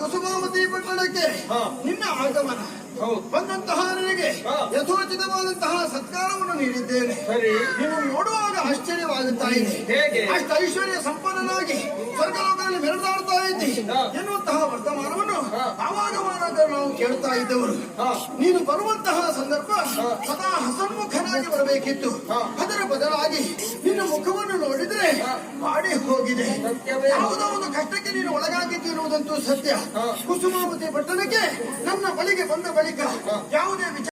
ಕುಸುಮಾವತಿ ಪಟ್ಟಣಕ್ಕೆ ನಿನ್ನ ಆಗಮನ ಬಂದಂತಹ ನನಗೆ ಯಥೋಚಿತವಾದಂತಹ ಸತ್ಕಾರವನ್ನು ನೀಡಿದ್ದೇನೆ. ನೀನು ನೋಡುವಾಗ ಆಶ್ಚರ್ಯವಾಗುತ್ತಾ ಇದೆ. ಅಷ್ಟು ಐಶ್ವರ್ಯ ಸಂಪನ್ನನಾಗಿ ಸ್ವರ್ಗಲೋಕದಲ್ಲಿ ಮೆರೆದಾಡ್ತಾ ಇದ್ದಿ ಎನ್ನುವಂತಹ ವರ್ತಮಾನವನ್ನು ಆವಾಗವಾಗ ನಾವು ಕೇಳ್ತಾ ಇದ್ದವರು. ನೀನು ಬರುವಂತಹ ಸಂದರ್ಭ ಸದಾ ಹಸನ್ಮುಖನಾಗಿ ಬರಬೇಕಿತ್ತು. ಅದರ ಬದಲಾಗಿ ನಿನ್ನ ಮುಖವನ್ನು ನೋಡಿದ್ರೆ ಮಾಡಿ ಹೋಗಿದೆ. ಯಾವುದೋ ಒಂದು ಕಷ್ಟಕ್ಕೆ ನೀನು ಒಳಗಾಗಿದ್ದಿರುವುದಂತೂ ಸತ್ಯ. ಕುಸುಮಾವತಿ ಪಟ್ಟಣಕ್ಕೆ ನನ್ನ ಬಳಿಗೆ ಬಂದ ಬಳಿಕ ಯಾವುದೇ